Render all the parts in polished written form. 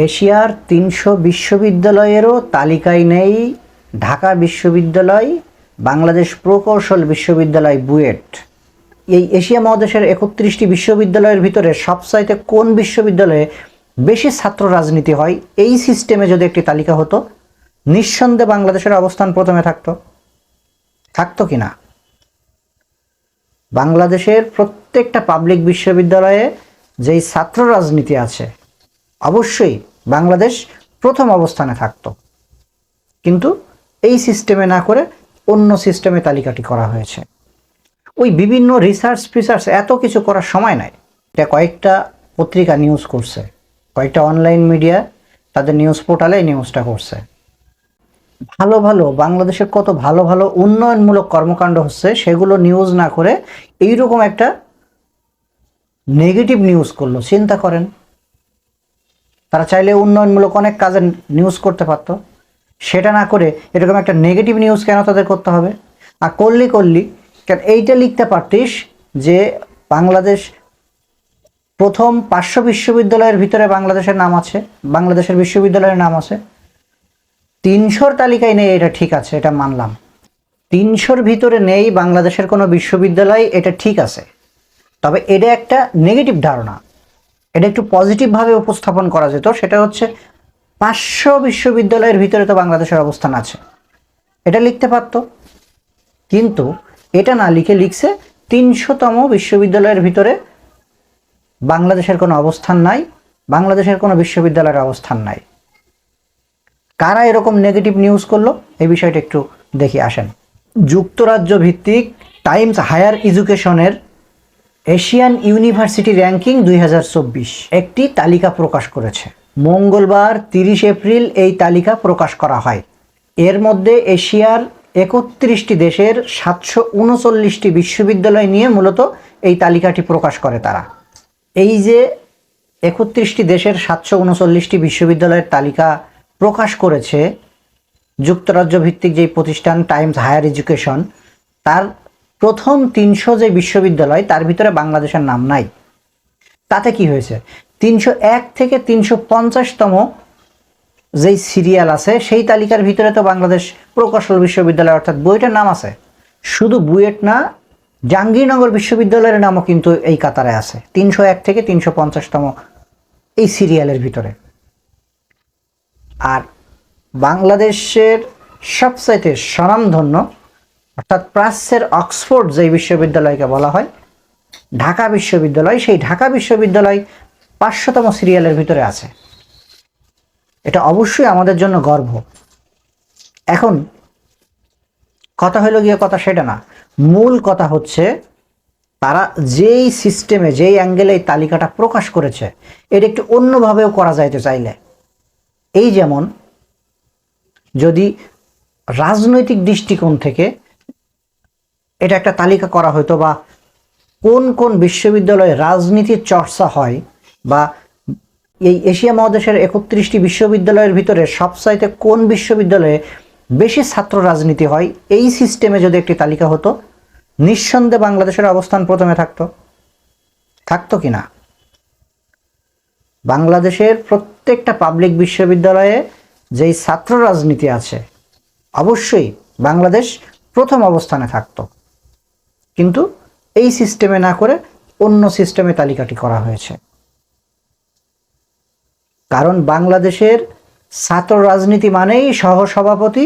এশিয়ার ৩০০ বিশ্ববিদ্যালয়েরও তালিকায় নেই ঢাকা বিশ্ববিদ্যালয়, বাংলাদেশ প্রকৌশল বিশ্ববিদ্যালয় বুয়েট। এই এশিয়া মহাদেশের ৩১টি বিশ্ববিদ্যালয়ের ভিতরে সবচাইতে কোন বিশ্ববিদ্যালয়ে বেশি ছাত্র রাজনীতি হয়, এই সিস্টেমে যদি একটি তালিকা হতো, নিঃসন্দেহে বাংলাদেশের অবস্থান প্রথমে থাকতো কি না? বাংলাদেশের প্রত্যেকটা পাবলিক বিশ্ববিদ্যালয়ে যেই ছাত্র রাজনীতি আছে, অবশ্যই বাংলাদেশ প্রথম অবস্থানে থাকতো, কিন্তু এই সিস্টেমে না করে অন্য সিস্টেমে তালিকাটি করা হয়েছে। ওই বিভিন্ন রিসার্চ এত কিছু করার সময় নাই। এটা কয়েকটা পত্রিকা নিউজ করছে, কয়েকটা অনলাইন মিডিয়া তাদের নিউজ পোর্টালে নিউজটা করছে। ভালো ভালো বাংলাদেশের কত ভালো ভালো উন্নয়নমূলক কর্মকাণ্ড হচ্ছে, সেগুলো নিউজ না করে এইরকম একটা নেগেটিভ নিউজ করলো। চিন্তা করেন, তারা চাইলে উন্নয়নমূলক অনেক কাজের নিউজ করতে পারতো, সেটা না করে এরকম একটা নেগেটিভ নিউজ কেন তাদের করতে হবে? আর করলি কেন এইটা লিখতে পারতিস যে বাংলাদেশ প্রথম ৫০০ বিশ্ববিদ্যালয়ের ভিতরে বাংলাদেশের নাম আছে, বাংলাদেশের বিশ্ববিদ্যালয়ের নাম আছে। ৩০০-র তালিকায় নেই, এটা ঠিক আছে, এটা মানলাম। ৩০০-র ভিতরে নেই বাংলাদেশের কোনো বিশ্ববিদ্যালয়, এটা ঠিক আছে, তবে এটা একটা নেগেটিভ ধারণা। এটা একটু পজিটিভভাবে উপস্থাপন করা যেত। সেটা হচ্ছে ৫০০ বিশ্ববিদ্যালয়ের ভিতরে তো বাংলাদেশের অবস্থান আছে, এটা লিখতে পারত। কিন্তু এটা না লিখছে ৩০০তম বিশ্ববিদ্যালয়ের ভিতরে বাংলাদেশের কোনো অবস্থান নাই, বাংলাদেশের কোনো বিশ্ববিদ্যালয়ের অবস্থান নাই। কারা এরকম নেগেটিভ নিউজ করলো, এই বিষয়টা একটু দেখি আসেন। যুক্তরাজ্য ভিত্তিক টাইমস হায়ার এডুকেশনের এশিয়ান ইউনিভার্সিটি র্যাঙ্কিং ২০২৪ একটি তালিকা প্রকাশ করেছে। মঙ্গলবার ৩০ এপ্রিল এই তালিকা প্রকাশ করা হয়। এর মধ্যে এশিয়ার ৩১টি দেশের ৭৩৯টি বিশ্ববিদ্যালয় নিয়ে মূলত এই তালিকাটি প্রকাশ করে তারা। এই যে ৩১টি দেশের ৭৩৯টি বিশ্ববিদ্যালয়ের তালিকা প্রকাশ করেছে যুক্তরাজ্য ভিত্তিক যেই প্রতিষ্ঠান টাইমস হায়ার এডুকেশন, তার প্রথম ৩০০ যে বিশ্ববিদ্যালয়, তার ভিতরে বাংলাদেশের নাম নাই। তাতে কি হয়েছে? ৩০১ থেকে ৩৫০তম যেই সিরিয়াল আছে, সেই তালিকার ভিতরে তো বাংলাদেশ প্রকৌশল বিশ্ববিদ্যালয় অর্থাৎ বুয়েটের নাম আছে। শুধু বুয়েট না, জাহাঙ্গীরনগর বিশ্ববিদ্যালয়ের নামও কিন্তু এই কাতারে আছে ৩০১ থেকে ৩৫০তম এই সিরিয়ালের ভিতরে। আর বাংলাদেশের সবচাইতে স্বনামধন্য অর্থাৎ প্রাচ্যের অক্সফোর্ড যেই বিশ্ববিদ্যালয়কে বলা হয় ঢাকা বিশ্ববিদ্যালয়, সেই ঢাকা বিশ্ববিদ্যালয় ৫০০তম সিরিয়ালের ভিতরে আছে। এটা অবশ্যই আমাদের জন্য গর্ব। এখন কথা হলো গিয়ে কথা সেটা না, মূল কথা হচ্ছে তারা যেই সিস্টেমে যেই অ্যাঙ্গেলে এই তালিকাটা প্রকাশ করেছে, এটা একটু অন্যভাবেও করা যাইতে চাইলে। এই যেমন যদি রাজনৈতিক দৃষ্টিকোণ থেকে এটা একটা তালিকা করা হতো, বা কোন কোন বিশ্ববিদ্যালয়ে রাজনীতির চর্চা হয়, বা এই এশিয়া মহাদেশের ৩১টি বিশ্ববিদ্যালয়ের ভিতরে সবচাইতে কোন বিশ্ববিদ্যালয়ে বেশি ছাত্র রাজনীতি হয়, এই সিস্টেমে যদি একটি তালিকা হতো, নিঃসন্দেহে বাংলাদেশের অবস্থান প্রথমে থাকতো কি না? বাংলাদেশের প্রত্যেকটা পাবলিক বিশ্ববিদ্যালয়ে যেই ছাত্র রাজনীতি আছে, অবশ্যই বাংলাদেশ প্রথম অবস্থানে থাকতো, কিন্তু এই সিস্টেমে না করে অন্য সিস্টেমে তালিকাটি করা হয়েছে। কারণ বাংলাদেশের ছাত্র রাজনীতি মানেই সহসভাপতি,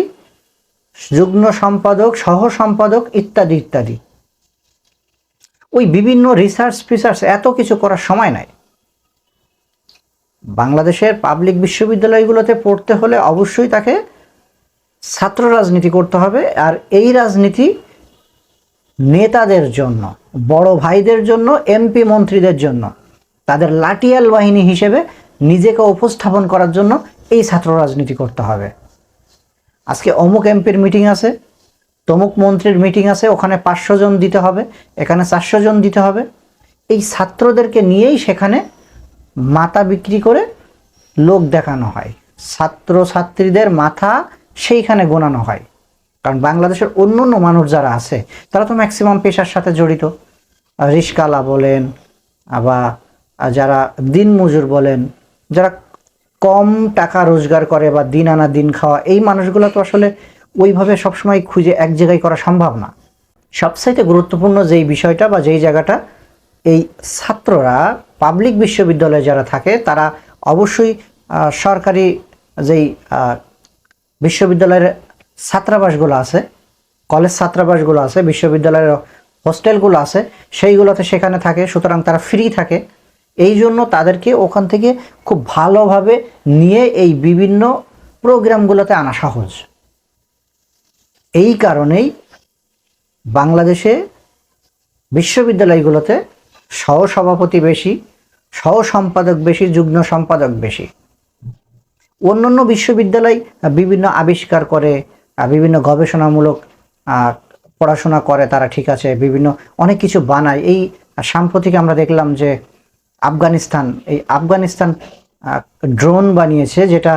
যুগ্ম সম্পাদক, সহ সম্পাদক ইত্যাদি ইত্যাদি। ওই বিভিন্ন রিসার্চ এত কিছু করার সময় নাই। বাংলাদেশের পাবলিক বিশ্ববিদ্যালয়গুলোতে পড়তে হলে অবশ্যই তাকে ছাত্র রাজনীতি করতে হবে। আর এই রাজনীতি নেতাদের জন্য, বড় ভাইদের জন্য, এমপি মন্ত্রীদের জন্য, তাদের লাঠিয়াল বাহিনী হিসেবে নিজেকে উপস্থাপন করার জন্য এই ছাত্র রাজনীতি করতে হবে। আজকে অমুক এমপির মিটিং আছে, তমুক মন্ত্রীর মিটিং আছে, ওখানে ৫০০ জন দিতে হবে, এখানে ৪০০ জন দিতে হবে। এই ছাত্রদেরকে নিয়েই সেখানে মাথা বিক্রি করে লোক দেখানো হয়, ছাত্র ছাত্রীদের মাথা সেইখানে গোনানো হয়। কারণ বাংলাদেশের অন্য অন্য মানুষ যারা আছে তারা তো ম্যাক্সিমাম পেশার সাথে জড়িত। রিস্কালা বলেন, আবার যারা দিনমজুর বলেন, যারা কম টাকা রোজগার করে বা দিন আনা দিন খাওয়া, এই মানুষগুলো তো আসলে ওইভাবে সবসময় খুঁজে এক জায়গায় করা সম্ভব না। সবচাইতে গুরুত্বপূর্ণ যেই বিষয়টা বা যেই জায়গাটা, এই ছাত্ররা পাবলিক বিশ্ববিদ্যালয়ে যারা থাকে তারা অবশ্যই সরকারি যেই বিশ্ববিদ্যালয়ের ছাত্রাবাসগুলো আছে, কলেজ ছাত্রাবাসগুলো আছে, বিশ্ববিদ্যালয়ের হোস্টেলগুলো আছে, সেইগুলোতে সেখানে থাকে, সুতরাং তারা ফ্রি থাকে। এই জন্য তাদেরকে ওখান থেকে খুব ভালোভাবে নিয়ে এই বিভিন্ন প্রোগ্রামগুলোতে আনা সহজ। এই কারণেই বাংলাদেশে বিশ্ববিদ্যালয়গুলোতে সহসভাপতি বেশি, সহ সম্পাদক বেশি, যুগ্ম সম্পাদক বেশি। অন্যান্য বিশ্ববিদ্যালয় বিভিন্ন আবিষ্কার করে, বিভিন্ন গবেষণামূলক পড়াশোনা করে, তারা ঠিক আছে, বিভিন্ন অনেক কিছু বানায়। এই সাম্প্রতিক আমরা দেখলাম যে আফগানিস্তান ড্রোন বানিয়েছে, যেটা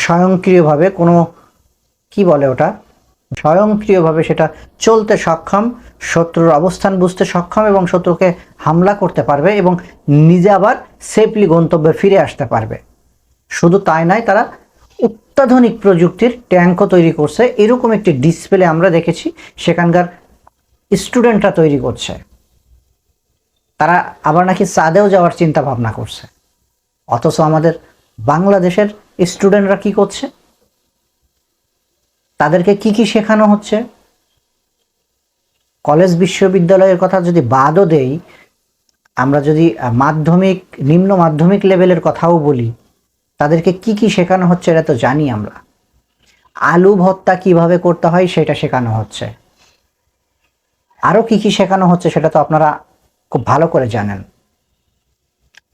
স্বয়ংক্রিয়ভাবে স্বয়ংক্রিয়ভাবে সেটা চলতে সক্ষম, শত্রুর অবস্থান বুঝতে সক্ষম এবং শত্রুকে হামলা করতে পারবে এবং নিজে আবার সেফলি গন্তব্যে ফিরে আসতে পারবে। শুধু তাই নয়, তারা অত্যাধুনিক প্রযুক্তির ট্যাঙ্কও তৈরি করছে। এরকম একটি ডিসপ্লে আমরা দেখেছি সেখানকার স্টুডেন্টরা তৈরি করছে। তারা আবার নাকি চাঁদেও যাওয়ার চিন্তা ভাবনা করছে। অথচ আমাদের বাংলাদেশের স্টুডেন্টরা কি করছে? তাদেরকে কি কি শেখানো হচ্ছে? কলেজ বিশ্ববিদ্যালয়ের কথা যদি বাদও দেই, আমরা যদি নিম্ন মাধ্যমিক লেভেলের কথাও বলি, তাদেরকে কি কি শেখানো হচ্ছে এটা তো জানি আমরা। আলু ভর্তা কিভাবে করতে হয় সেটা শেখানো হচ্ছে। আরও কি কি শেখানো হচ্ছে সেটা তো আপনারা খুব ভালো করে জানেন।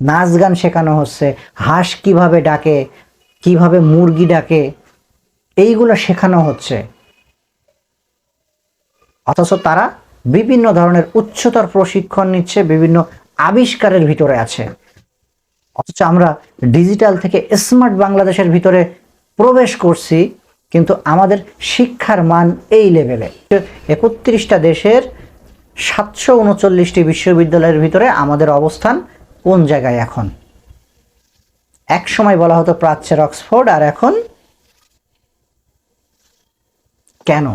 নাচ গান শেখানো হচ্ছে, হাঁস কিভাবে ডাকে, কিভাবে মুরগি ডাকে, এইগুলো শেখানো হচ্ছে। অথচ তারা বিভিন্ন ধরনের উচ্চতর প্রশিক্ষণ নিচ্ছে, বিভিন্ন আবিষ্কারের ভিতরে আছে। অথচ আমরা ডিজিটাল থেকে স্মার্ট বাংলাদেশের ভিতরে প্রবেশ করছি, কিন্তু আমাদের শিক্ষার মান এই লেভেলে। 31টা দেশের 739টি বিশ্ববিদ্যালয়ের ভিতরে আমাদের অবস্থান কোন জায়গায় এখন? এক সময় বলা হতো প্রাচ্যের অক্সফোর্ড, আর এখন কেন?